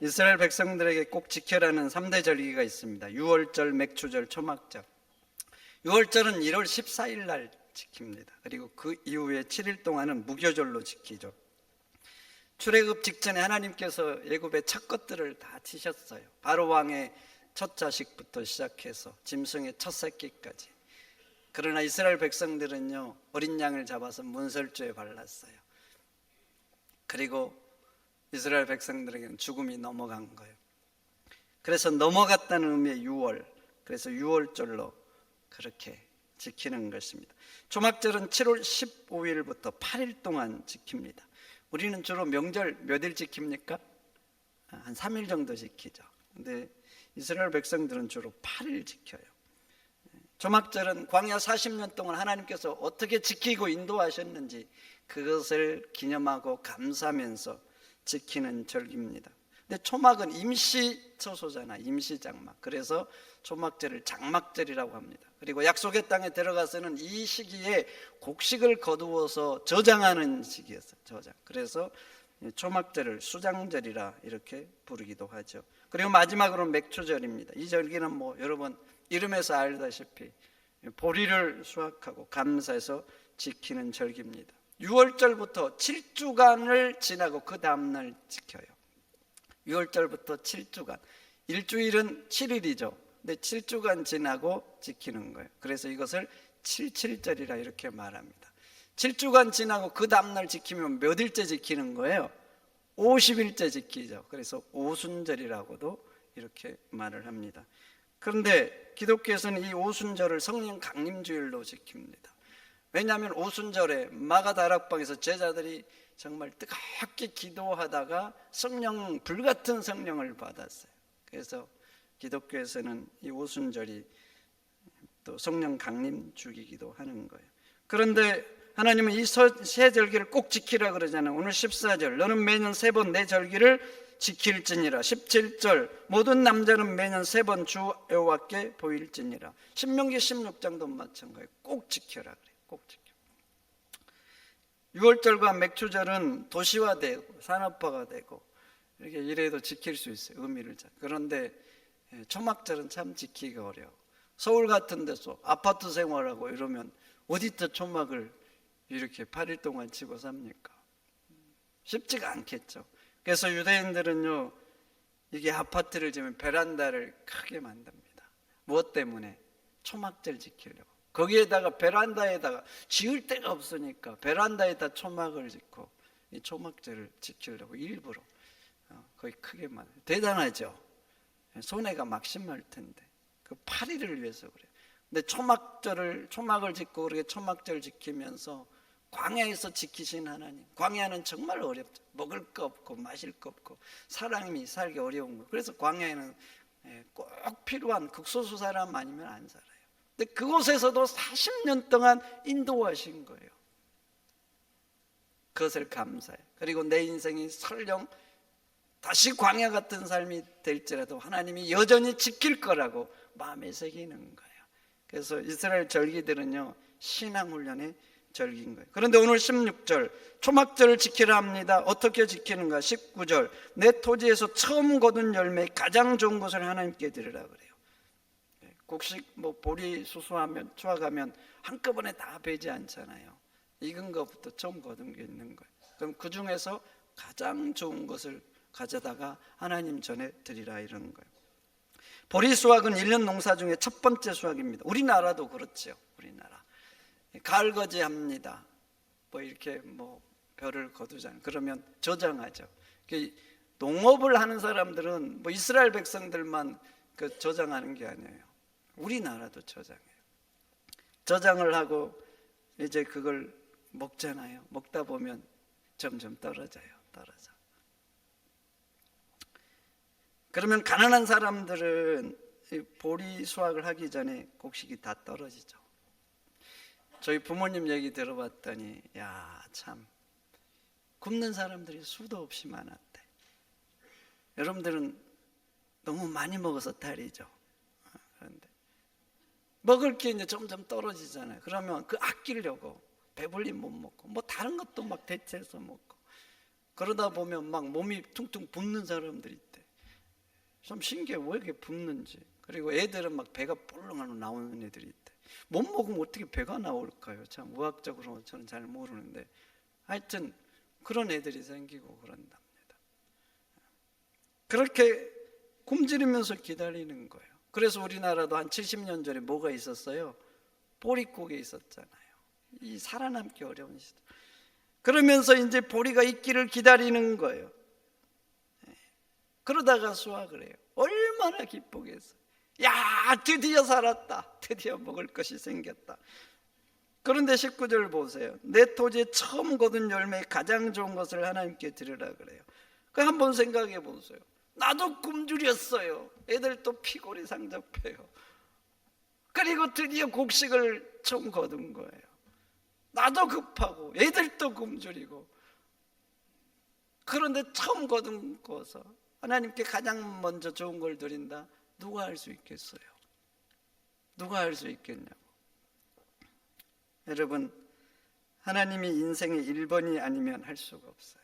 이스라엘 백성들에게 꼭 지켜라는 3대 절기가 있습니다. 유월절, 맥추절, 초막절. 유월절은 1월 14일 날 지킵니다. 그리고 그 이후에 7일 동안은 무교절로 지키죠. 출애굽 직전에 하나님께서 애굽의 첫 것들을 다 치셨어요. 바로 왕의 첫 자식부터 시작해서 짐승의 첫 새끼까지. 그러나 이스라엘 백성들은요, 어린 양을 잡아서 문설주에 발랐어요. 그리고 이스라엘 백성들에게는 죽음이 넘어간 거예요. 그래서 넘어갔다는 의미의 유월, 그래서 유월절로 그렇게 지키는 것입니다. 초막절은 7월 15일부터 8일 동안 지킵니다. 우리는 주로 명절 몇 일 지킵니까? 한 3일 정도 지키죠. 근데 이스라엘 백성들은 주로 8일 지켜요. 초막절은 광야 40년 동안 하나님께서 어떻게 지키고 인도하셨는지 그것을 기념하고 감사하면서 지키는 절기입니다. 근데 초막은 임시 처소잖아, 임시 장막. 그래서 초막절을 장막절이라고 합니다. 그리고 약속의 땅에 들어가서는 이 시기에 곡식을 거두어서 저장하는 시기였어요. 저장. 그래서 초막절을 수장절이라 이렇게 부르기도 하죠. 그리고 마지막으로 맥추절입니다. 이 절기는 뭐 여러분 이름에서 알다시피 보리를 수확하고 감사해서 지키는 절기입니다. 6월절부터 7주간을 지나고 그 다음날 지켜요. 6월절부터 7주간, 일주일은 7일이죠. 근데 7주간 지나고 지키는 거예요. 그래서 이것을 77절이라 이렇게 말합니다. 7주간 지나고 그 다음날 지키면 몇 일째 지키는 거예요? 50일째 지키죠. 그래서 오순절이라고도 이렇게 말을 합니다. 그런데 기독교에서는 이 오순절을 성령 강림주일로 지킵니다. 왜냐하면 오순절에 마가다락방에서 제자들이 정말 뜨겁게 기도하다가 성령, 불같은 성령을 받았어요. 그래서 기독교에서는 이 오순절이 또 성령 강림 주기기도 하는 거예요. 그런데 하나님은 이 세 절기를 꼭 지키라 그러잖아요. 오늘 14절, 너는 매년 3번 내 절기를 지킬지니라. 17절, 모든 남자는 매년 3번 주 여호와께 보일지니라. 신명기 16장도 마찬가지예요. 꼭 지켜라 그래요. 꼭 지켜. 6월절과 맥추절은 도시화되고 산업화가 되고 이렇게 이래도 지킬 수 있어요. 의미를 잘. 그런데 초막절은 참 지키기가 어려워. 서울 같은 데서 아파트 생활하고 이러면 어디서 초막을 이렇게 8일 동안 치고 삽니까? 쉽지가 않겠죠. 그래서 유대인들은요, 이게 아파트를 지으면 베란다를 크게 만듭니다. 무엇 때문에? 초막절 지키려고. 거기에다가 베란다에다가 지을 데가 없으니까 베란다에다 초막을 짓고 이 초막절을 지키려고 일부러 거의 크게 만들어요. 대단하죠. 손해가 막심할 텐데 그 8일을 위해서 그래요. 근데 초막을 짓고 그렇게 초막절 지키면서 광야에서 지키신 하나님. 광야는 정말 어렵죠. 먹을 거 없고 마실 거 없고 사람이 살기 어려운 거. 그래서 광야에는 꼭 필요한 극소수 사람 아니면 안 살아요. 근데 그곳에서도 40년 동안 인도하신 거예요. 그것을 감사해요. 그리고 내 인생이 설령 다시 광야 같은 삶이 될지라도 하나님이 여전히 지킬 거라고 마음에 새기는 거예요. 그래서 이스라엘 절기들은요, 신앙훈련의 절기인 거예요. 그런데 오늘 16절, 초막절을 지키라 합니다. 어떻게 지키는가? 19절, 내 토지에서 처음 거둔 열매 가장 좋은 것을 하나님께 드리라 그래요. 곡식 뭐 보리 수수하면 추악하면 한꺼번에 다 베지 않잖아요. 익은 것부터 처음 거둔 게 있는 거예요. 그럼 그 중에서 가장 좋은 것을 가져다가 하나님 전에 드리라 이러는 거예요. 보리 수확은 1년 농사 중에 첫 번째 수확입니다. 우리나라도 그렇죠. 우리나라 가을거지 합니다. 뭐 이렇게 뭐 벼를 거두잖아요. 그러면 저장하죠. 농업을 하는 사람들은 뭐 이스라엘 백성들만 그 저장하는 게 아니에요. 우리나라도 저장해요. 저장을 하고 이제 그걸 먹잖아요. 먹다 보면 점점 떨어져. 그러면 가난한 사람들은 보리 수확을 하기 전에 곡식이 다 떨어지죠. 저희 부모님 얘기 들어봤더니 야, 참 굶는 사람들이 수도 없이 많았대. 여러분들은 너무 많이 먹어서 탈이죠. 그런데 먹을 게 이제 점점 떨어지잖아요. 그러면 그 아끼려고 배불리 못 먹고 뭐 다른 것도 막 대체해서 먹고 그러다 보면 막 몸이 퉁퉁 붓는 사람들이 있대. 좀 신기해. 왜 이렇게 붓는지. 그리고 애들은 막 배가 볼렁하고 나오는 애들이 있대. 못 먹으면 어떻게 배가 나올까요? 참 의학적으로 저는 잘 모르는데 하여튼 그런 애들이 생기고 그런답니다. 그렇게 굶주리면서 기다리는 거예요. 그래서 우리나라도 한 70년 전에 뭐가 있었어요? 보릿고개 있었잖아요. 이 살아남기 어려운 시대. 그러면서 이제 보리가 있기를 기다리는 거예요. 그러다가 수확을 해요. 얼마나 기쁘겠어요. 야, 드디어 살았다. 드디어 먹을 것이 생겼다. 그런데 19절 보세요. 내 토지에 처음 거둔 열매 가장 좋은 것을 하나님께 드리라 그래요. 그 한번 생각해 보세요. 나도 굶주렸어요. 애들 또 피골이 상접해요. 그리고 드디어 곡식을 처음 거둔 거예요. 나도 급하고 애들도 굶주리고. 그런데 처음 거둔 거서 하나님께 가장 먼저 좋은 걸 드린다. 누가 할 수 있겠어요? 누가 할 수 있겠냐고. 여러분, 하나님이 인생의 1번이 아니면 할 수가 없어요.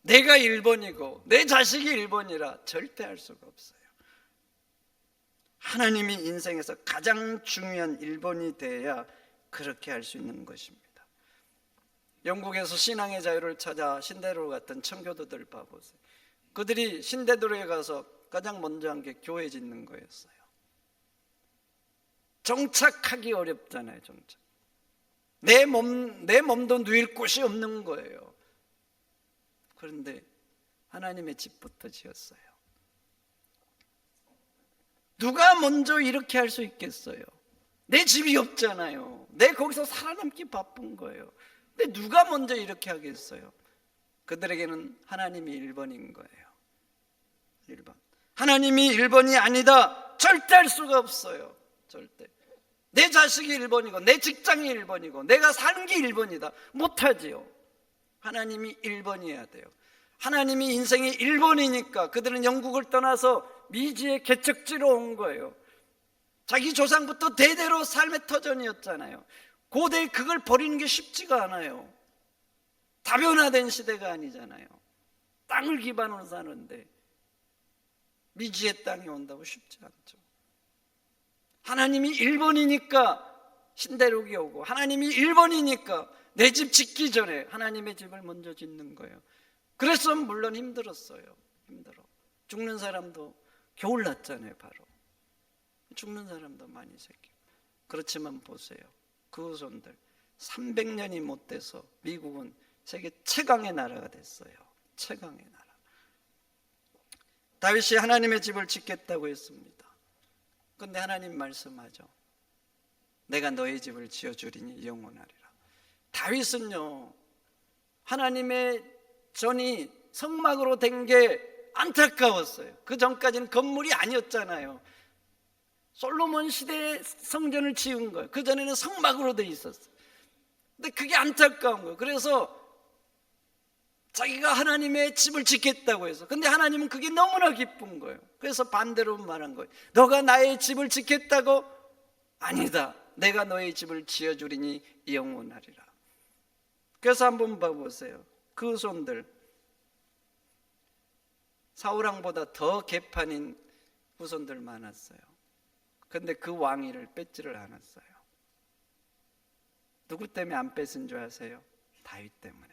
내가 1번이고 내 자식이 1번이라 절대 할 수가 없어요. 하나님이 인생에서 가장 중요한 1번이 돼야 그렇게 할 수 있는 것입니다. 영국에서 신앙의 자유를 찾아 신대로 갔던 청교도들 봐보세요. 그들이 신대도로에 가서 가장 먼저 한 게 교회 짓는 거였어요. 정착하기 어렵잖아요. 정착. 내 몸도 누일 곳이 없는 거예요. 그런데 하나님의 집부터 지었어요. 누가 먼저 이렇게 할 수 있겠어요? 내 집이 없잖아요. 내 거기서 살아남기 바쁜 거예요. 근데 누가 먼저 이렇게 하겠어요? 그들에게는 하나님이 1번인 거예요. 1번. 하나님이 1번이 아니다. 절대 할 수가 없어요. 절대. 내 자식이 1번이고 내 직장이 1번이고 내가 사는 게 1번이다. 못하지요. 하나님이 1번이어야 돼요. 하나님이 인생이 1번이니까 그들은 영국을 떠나서 미지의 개척지로 온 거예요. 자기 조상부터 대대로 삶의 터전이었잖아요. 고대에 그걸 버리는 게 쉽지가 않아요. 다변화된 시대가 아니잖아요. 땅을 기반으로 사는데 미지의 땅이 온다고 쉽지 않죠. 하나님이 1번이니까 신대륙이 오고 하나님이 1번이니까 내 집 짓기 전에 하나님의 집을 먼저 짓는 거예요. 그래서 물론 힘들었어요. 힘들어. 죽는 사람도 겨울 났잖아요. 바로 죽는 사람도 많이 생기고. 그렇지만 보세요. 그 후손들 300년이 못 돼서 미국은 세계 최강의 나라가 됐어요. 최강의 나라. 다윗이 하나님의 집을 짓겠다고 했습니다. 그런데 하나님 말씀하죠. 내가 너의 집을 지어주리니 영원하리라. 다윗은요, 하나님의 전이 성막으로 된 게 안타까웠어요. 그 전까지는 건물이 아니었잖아요. 솔로몬 시대에 성전을 지은 거예요. 그 전에는 성막으로 돼 있었어요. 근데 그게 안타까운 거예요. 그래서 자기가 하나님의 집을 짓겠다고 해서, 근데 하나님은 그게 너무나 기쁜 거예요. 그래서 반대로 말한 거예요. 너가 나의 집을 짓겠다고? 아니다. 내가 너의 집을 지어주리니 영원하리라. 그래서 한번 봐보세요. 그 후손들 사울왕보다 더 개판인 후손들 많았어요. 근데 그 왕위를 뺏지를 않았어요. 누구 때문에 안 뺏은 줄 아세요? 다윗 때문에.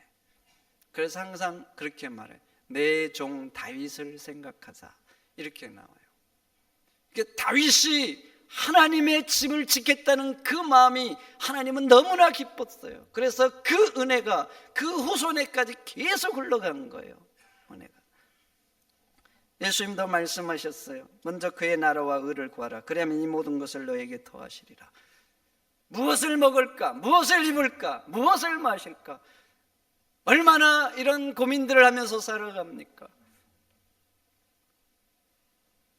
그래서 항상 그렇게 말해. 내 종 다윗을 생각하자. 이렇게 나와요. 다윗이 하나님의 집을 짓겠다는 그 마음이 하나님은 너무나 기뻤어요. 그래서 그 은혜가 그 후손에까지 계속 흘러간 거예요. 은혜가. 예수님도 말씀하셨어요. 먼저 그의 나라와 의를 구하라. 그러면 이 모든 것을 너에게 더하시리라. 무엇을 먹을까? 무엇을 입을까? 무엇을 마실까? 얼마나 이런 고민들을 하면서 살아갑니까?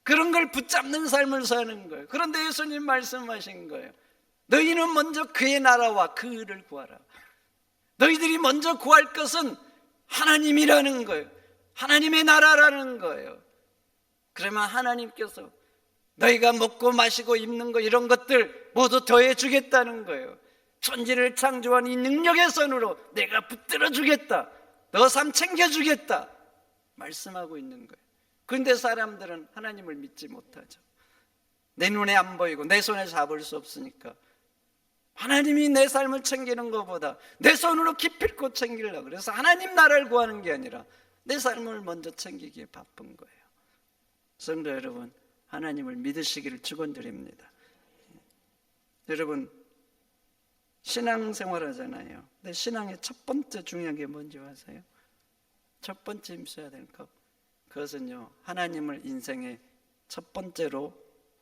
그런 걸 붙잡는 삶을 사는 거예요. 그런데 예수님 말씀하신 거예요. 너희는 먼저 그의 나라와 그 의를 구하라. 너희들이 먼저 구할 것은 하나님이라는 거예요. 하나님의 나라라는 거예요. 그러면 하나님께서 너희가 먹고 마시고 입는 거 이런 것들 모두 더해 주겠다는 거예요. 천지를 창조한 이 능력의 손으로 내가 붙들어 주겠다. 너 삶 챙겨 주겠다. 말씀하고 있는 거예요. 그런데 사람들은 하나님을 믿지 못하죠. 내 눈에 안 보이고 내 손에 잡을 수 없으니까 하나님이 내 삶을 챙기는 것보다 내 손으로 기필코 챙기려고, 그래서 하나님 나라를 구하는 게 아니라 내 삶을 먼저 챙기기에 바쁜 거예요. 성도 여러분, 하나님을 믿으시기를 축원드립니다. 여러분, 신앙생활 하잖아요. 근데 신앙의 첫 번째 중요한 게 뭔지 아세요? 첫 번째 힘써야 될 것, 그것은요, 하나님을 인생의 첫 번째로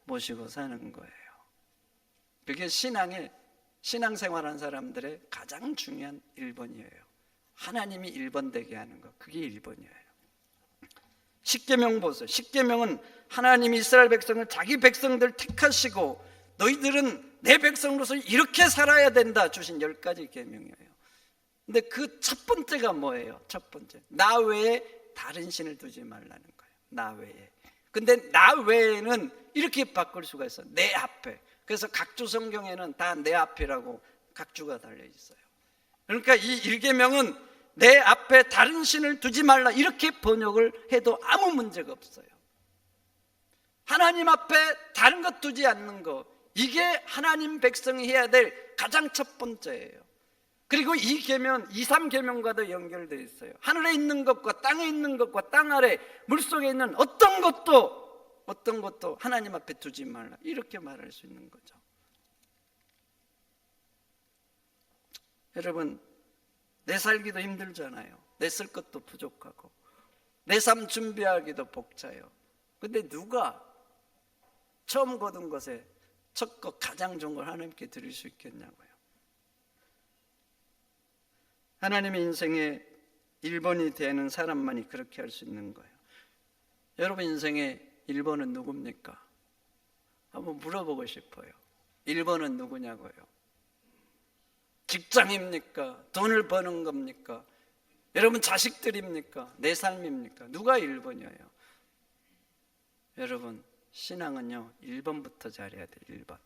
모시고 사는 거예요. 그게 신앙생활한 사람들의 가장 중요한 1번이에요. 하나님이 1번 되게 하는 것, 그게 1번이에요. 십계명 보세요. 십계명은 하나님이 이스라엘 백성을 자기 백성들 택하시고 너희들은 내 백성으로서 이렇게 살아야 된다 주신 10가지 계명이에요. 근데 그 첫 번째가 뭐예요? 첫 번째, 나 외에 다른 신을 두지 말라는 거예요. 나 외에. 근데 나 외에는 이렇게 바꿀 수가 있어요. 내 앞에. 그래서 각주 성경에는 다 내 앞이라고 각주가 달려 있어요. 그러니까 이 1계명은 내 앞에 다른 신을 두지 말라, 이렇게 번역을 해도 아무 문제가 없어요. 하나님 앞에 다른 것 두지 않는 것, 이게 하나님 백성이 해야 될 가장 첫 번째예요. 그리고 이 계명, 2, 3계명과도 연결되어 있어요. 하늘에 있는 것과 땅에 있는 것과 땅 아래 물속에 있는 어떤 것도 하나님 앞에 두지 말라, 이렇게 말할 수 있는 거죠. 여러분, 내 살기도 힘들잖아요. 내 쓸 것도 부족하고 내 삶 준비하기도 벅차요. 근데 누가 처음 거둔 것에 첫 것, 가장 좋은 걸 하나님께 드릴 수 있겠냐고요. 하나님의 인생의 1번이 되는 사람만이 그렇게 할 수 있는 거예요. 여러분 인생의 1번은 누굽니까? 한번 물어보고 싶어요. 1번은 누구냐고요? 직장입니까? 돈을 버는 겁니까? 여러분 자식들입니까? 내 삶입니까? 누가 1번이에요? 여러분, 신앙은요 1번부터 잘해야 돼요. 1번.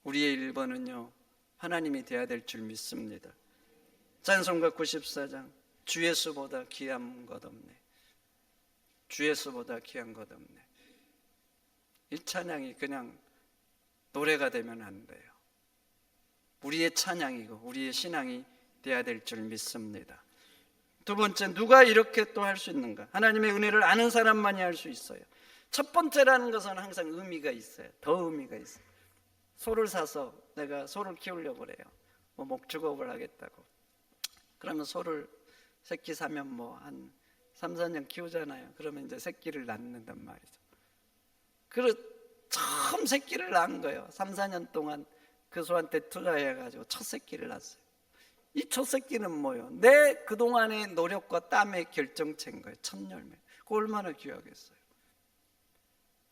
우리의 1번은요 하나님이 돼야 될 줄 믿습니다. 찬송가 94장, 주 예수보다 귀한 것 없네. 주 예수보다 귀한 것 없네. 이 찬양이 그냥 노래가 되면 안 돼요. 우리의 찬양이고 우리의 신앙이 돼야 될 줄 믿습니다. 두 번째, 누가 이렇게 또 할 수 있는가? 하나님의 은혜를 아는 사람만이 할 수 있어요. 첫 번째라는 것은 항상 의미가 있어요. 더 의미가 있어요. 소를 사서 내가 소를 키우려고 그래요. 뭐 목축업을 하겠다고. 그러면 소를 새끼 사면 뭐 한 3, 4년 키우잖아요. 그러면 이제 새끼를 낳는단 말이죠. 처음 새끼를 낳은 거예요. 3, 4년 동안 그 소한테 투자해가지고 첫 새끼를 낳았어요. 이 첫 새끼는 뭐예요? 내 그동안의 노력과 땀의 결정체인 거예요. 첫 열매. 그거 얼마나 귀하겠어요.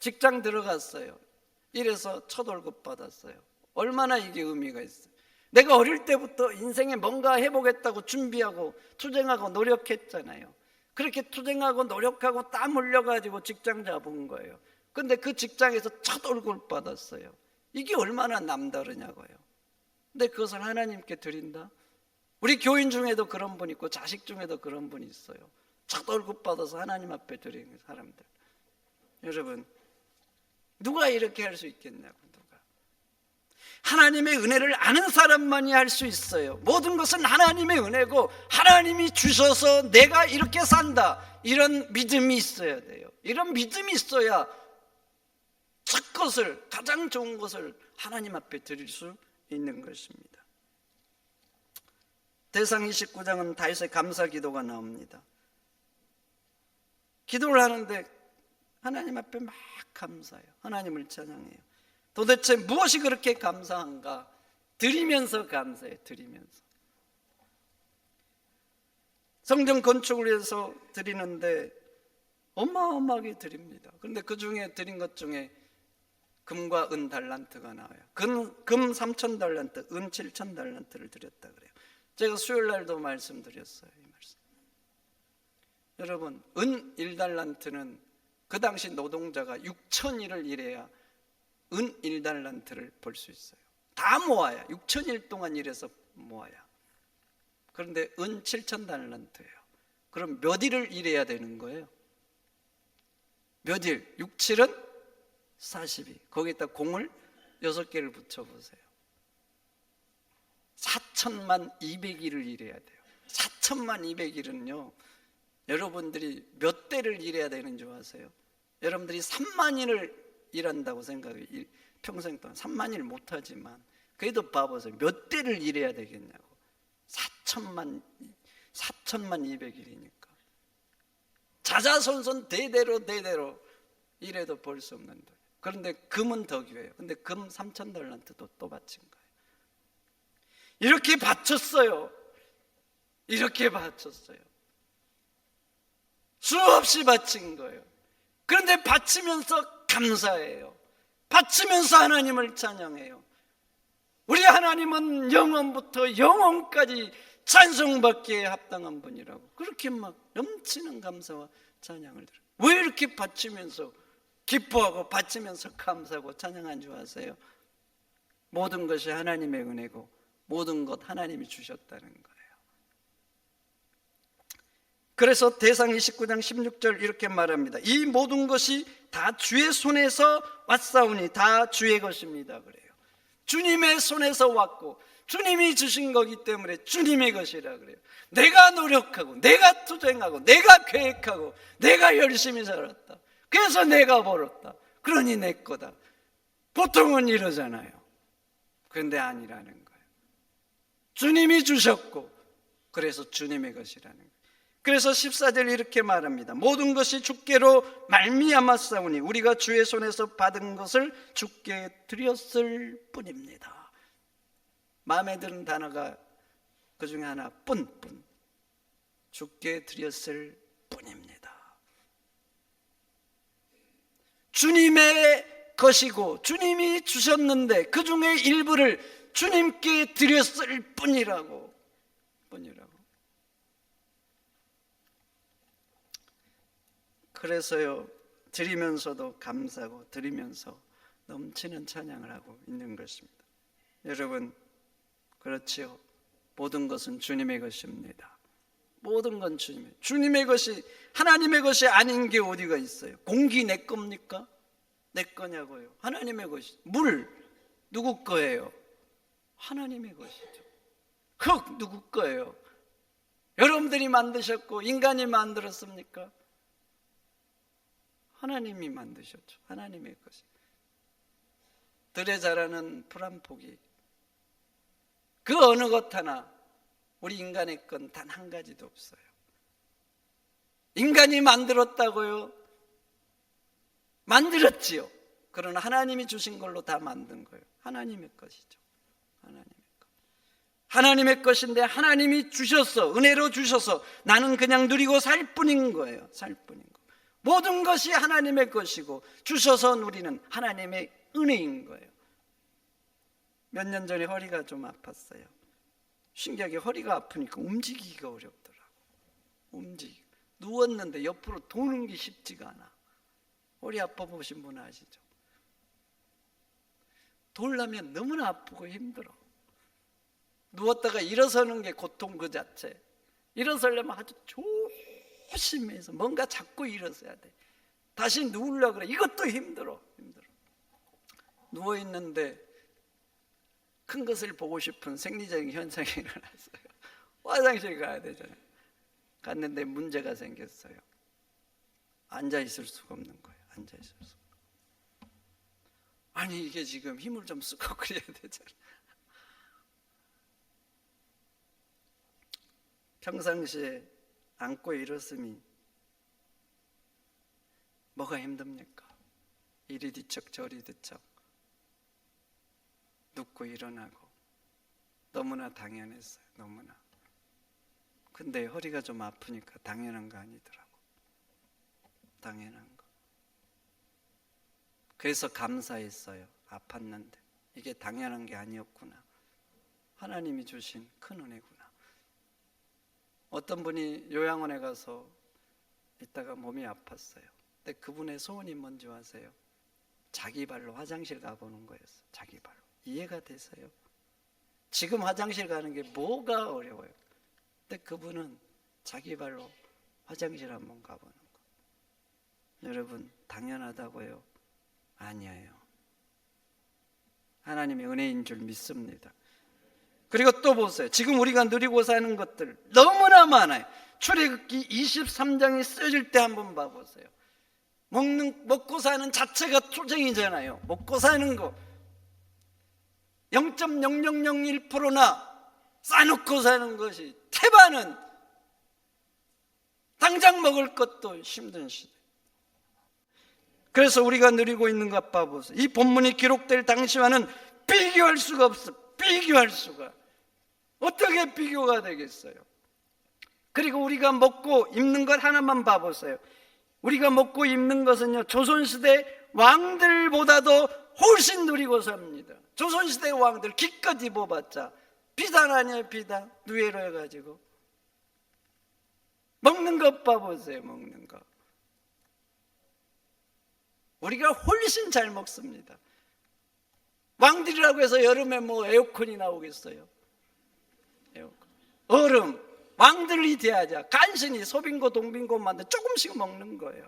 직장 들어갔어요. 이래서 첫 월급 받았어요. 얼마나 이게 의미가 있어요. 내가 어릴 때부터 인생에 뭔가 해보겠다고 준비하고 투쟁하고 노력했잖아요. 그렇게 투쟁하고 노력하고 땀 흘려가지고 직장 잡은 거예요. 근데 그 직장에서 첫 월급을 받았어요. 이게 얼마나 남다르냐고요. 근데 그것을 하나님께 드린다? 우리 교인 중에도 그런 분 있고 자식 중에도 그런 분이 있어요. 첫 월급 받아서 하나님 앞에 드리는 사람들. 여러분, 누가 이렇게 할 수 있겠냐고. 누가. 하나님의 은혜를 아는 사람만이 할 수 있어요. 모든 것은 하나님의 은혜고 하나님이 주셔서 내가 이렇게 산다, 이런 믿음이 있어야 돼요. 이런 믿음이 있어야 첫 것을, 가장 좋은 것을 하나님 앞에 드릴 수 있는 것입니다. 대상 29장은 다윗의 감사 기도가 나옵니다. 기도를 하는데 하나님 앞에 막 감사해요. 하나님을 찬양해요. 도대체 무엇이 그렇게 감사한가? 드리면서 감사해요. 드리면서. 성전 건축을 위해서 드리는데 어마어마하게 드립니다. 그런데 그 중에 드린 것 중에 금과 은 달란트가 나와요. 금 3,000달란트, 은 7,000달란트를 드렸다 그래요. 제가 수요일 날도 말씀드렸어요. 이 말씀. 여러분, 은 1달란트는 그 당시 노동자가 6,000일을 일해야 은 1달란트를 벌 수 있어요. 다 모아야 6,000일 동안 일해서 모아야. 그런데 은 7,000달란트예요. 그럼 몇 일을 일해야 되는 거예요? 몇 일? 6, 7은 42. 거기에다 공을 6개를 붙여보세요. 4천만 200일을 일해야 돼요. 4천만 200일은요 여러분들이 몇 대를 일해야 되는 줄 아세요? 여러분들이 3만일을 일한다고 생각해요. 평생 동안 3만일 못하지만 그래도 봐보세요. 몇 대를 일해야 되겠냐고. 4천만 200일이니까 자자손손 대대로 일해도 벌 수 없는 돈. 그런데 금은 더 귀해요. 근데 금 3,000달란트도 또 바친 거예요. 이렇게 바쳤어요. 이렇게 바쳤어요. 수없이 바친 거예요. 그런데 바치면서 감사해요. 바치면서 하나님을 찬양해요. 우리 하나님은 영원부터 영원까지 찬송받기에 합당한 분이라고 그렇게 막 넘치는 감사와 찬양을 드려요. 왜 이렇게 바치면서 기뻐하고 바치면서 감사하고 찬양한 줄 아세요? 모든 것이 하나님의 은혜고 모든 것 하나님이 주셨다는 거예요. 그래서 대상 29장 16절 이렇게 말합니다. 이 모든 것이 다 주의 손에서 왔사오니 다 주의 것입니다 그래요. 주님의 손에서 왔고 주님이 주신 거기 때문에 주님의 것이라 그래요. 내가 노력하고 내가 투쟁하고 내가 계획하고 내가 열심히 살았다. 그래서 내가 벌었다. 그러니 내 거다. 보통은 이러잖아요. 그런데 아니라는 거예요. 주님이 주셨고 그래서 주님의 것이라는 거예요. 그래서 14절 이렇게 말합니다. 모든 것이 주께로 말미암아 싸우니 우리가 주의 손에서 받은 것을 주께 드렸을 뿐입니다. 마음에 드는 단어가 그 중에 하나 뿐. 주께 드렸을 뿐입니다. 주님의 것이고 주님이 주셨는데 그 중에 일부를 주님께 드렸을 뿐이라고. 그래서요 드리면서도 감사하고 드리면서 넘치는 찬양을 하고 있는 것입니다. 여러분 그렇지요. 모든 것은 주님의 것입니다. 모든 건 주님의 것이 하나님의 것이 아닌 게 어디가 있어요? 공기 내 겁니까? 내 거냐고요. 하나님의 것이. 물 누구 거예요? 하나님의 것이죠. 흙 누구 거예요? 여러분들이 만드셨고 인간이 만들었습니까? 하나님이 만드셨죠. 하나님의 것이. 들에 자라는 풀 한 포기 그 어느 것 하나 우리 인간의 건 단 한 가지도 없어요. 인간이 만들었다고요? 만들었지요. 그러나 하나님이 주신 걸로 다 만든 거예요. 하나님의 것이죠. 하나님의 것인데 하나님이 주셔서 은혜로 주셔서 나는 그냥 누리고 살 뿐인 거예요. 모든 것이 하나님의 것이고 주셔서 누리는 하나님의 은혜인 거예요. 몇 년 전에 허리가 좀 아팠어요. 신기하게 허리가 아프니까 움직이기가 어렵더라고. 누웠는데 옆으로 도는 게 쉽지가 않아. 허리 아파 보신 분 아시죠? 돌려면 너무나 아프고 힘들어. 누웠다가 일어서는 게 고통 그 자체. 일어서려면 아주 조심해서 뭔가 잡고 일어서야 돼. 다시 누우려고 그래. 이것도 힘들어. 누워있는데 큰 것을 보고 싶은 생리적인 현상이 일어났어요. 화장실 가야 되잖아요. 갔는데 문제가 생겼어요. 앉아있을 수가 없는 거예요. 아니 이게 지금 힘을 좀 쓰고 그래야 되잖아요. 평상시에 앉고 일었으니 뭐가 힘듭니까? 이리 뒤척 저리 뒤척 눕고 일어나고 너무나 당연했어요. 너무나. 근데 허리가 좀 아프니까 당연한 거 아니더라고. 당연한 거. 그래서 감사했어요. 아팠는데 이게 당연한 게 아니었구나. 하나님이 주신 큰 은혜구나. 어떤 분이 요양원에 가서 있다가 몸이 아팠어요. 근데 그분의 소원이 뭔지 아세요? 자기 발로 화장실 가보는 거였어요. 자기 발로. 이해가 되세요? 지금 화장실 가는 게 뭐가 어려워요? 근데 그분은 자기 발로 화장실 한번 가보는 거. 여러분, 당연하다고요? 아니에요. 하나님의 은혜인 줄 믿습니다. 그리고 또 보세요. 지금 우리가 누리고 사는 것들 너무나 많아요. 출애굽기 23장이 쓰여질 때 한번 봐보세요. 먹고 사는 자체가 투쟁이잖아요. 먹고 사는 거 0.0001%나 싸놓고 사는 것이 태반은 당장 먹을 것도 힘든 시대. 그래서 우리가 누리고 있는 것 봐보세요. 이 본문이 기록될 당시와는 비교할 수가 없어. 비교할 수가. 어떻게 비교가 되겠어요? 그리고 우리가 먹고 입는 것 하나만 봐보세요. 우리가 먹고 입는 것은요, 조선시대 왕들보다도 훨씬 누리고 삽니다. 조선시대 왕들 기껏 입어봤자 비단 아니에요. 비단 누에로 해가지고. 먹는 것 봐보세요. 먹는 것 우리가 훨씬 잘 먹습니다. 왕들이라고 해서 여름에 뭐 에어컨이 나오겠어요? 에어컨. 얼음, 왕들이 돼야자 간신히 소빙고 동빙고 만든 조금씩 먹는 거예요.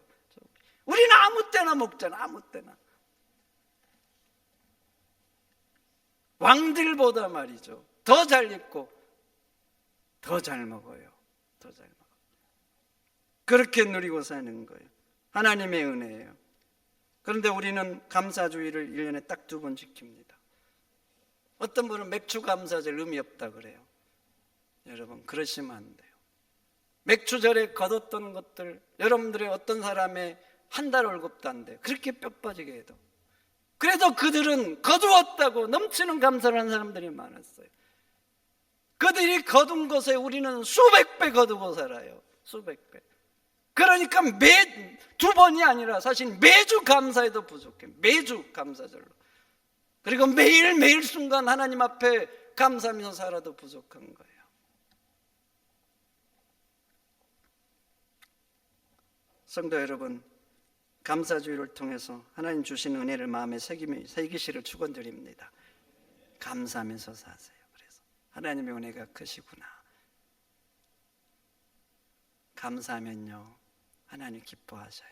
우리는 아무 때나 먹잖아. 아무 때나. 왕들보다 말이죠, 더 잘 입고 더 잘 먹어요. 더 잘 먹어요. 그렇게 누리고 사는 거예요. 하나님의 은혜예요. 그런데 우리는 감사주의를 1년에 딱 2번 지킵니다. 어떤 분은 맥주 감사절 의미 없다 그래요. 여러분, 그러시면 안 돼요. 맥주절에 거뒀던 것들, 여러분들의 어떤 사람의 한 달 월급도 안 돼요. 그렇게 뼈 빠지게 해도. 그래도 그들은 거두었다고 넘치는 감사를 한 사람들이 많았어요. 그들이 거둔 것에 우리는 수백 배 거두고 살아요. 수백 배. 그러니까 2번이 아니라 사실 매주 감사해도 부족해. 매주 감사절로. 그리고 매일매일 순간 하나님 앞에 감사하면서 살아도 부족한 거예요. 성도 여러분, 감사주의를 통해서 하나님 주신 은혜를 마음에 새기시를 축원드립니다. 감사하면서 사세요. 그래서 하나님의 은혜가 크시구나. 감사하면요, 하나님 기뻐하셔요.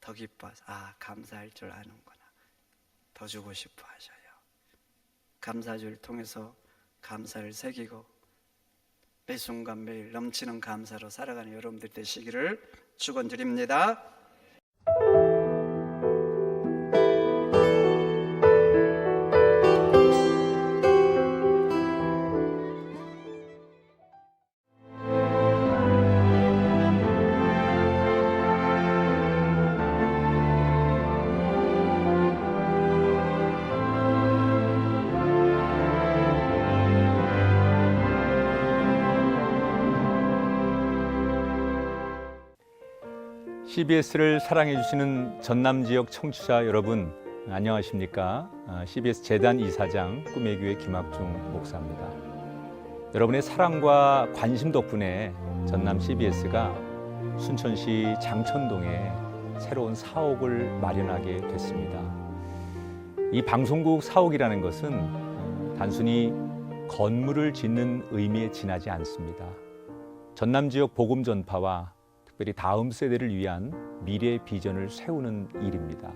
더 기뻐하셔요. 아, 감사할 줄 아는구나. 더 주고 싶어 하셔요. 감사주의를 통해서 감사를 새기고 매 순간 매일 넘치는 감사로 살아가는 여러분들 되시기를 축원드립니다. CBS를 사랑해 주시는 전남 지역 청취자 여러분, 안녕하십니까? CBS 재단 이사장 꿈의 교회 김학중 목사입니다. 여러분의 사랑과 관심 덕분에 전남 CBS가 순천시 장천동에 새로운 사옥을 마련하게 됐습니다. 이 방송국 사옥이라는 것은 단순히 건물을 짓는 의미에 지나지 않습니다. 전남 지역 복음 전파와 특별히 다음 세대를 위한 미래 비전을 세우는 일입니다.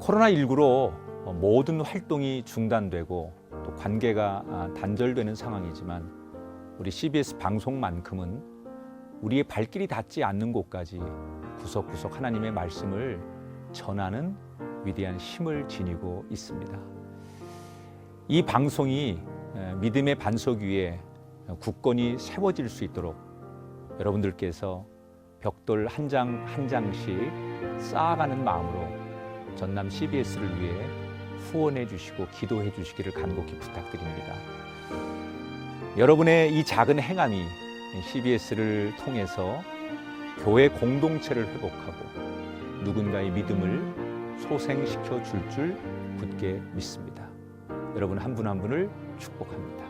코로나19로 모든 활동이 중단되고 또 관계가 단절되는 상황이지만 우리 CBS 방송만큼은 우리의 발길이 닿지 않는 곳까지 구석구석 하나님의 말씀을 전하는 위대한 힘을 지니고 있습니다. 이 방송이 믿음의 반석 위에 굳건히 세워질 수 있도록 여러분들께서 벽돌 한 장 한 장씩 쌓아가는 마음으로 전남 CBS를 위해 후원해 주시고 기도해 주시기를 간곡히 부탁드립니다. 여러분의 이 작은 행함이 CBS를 통해서 교회 공동체를 회복하고 누군가의 믿음을 소생시켜 줄 굳게 믿습니다. 여러분 한 분 한 분을 축복합니다.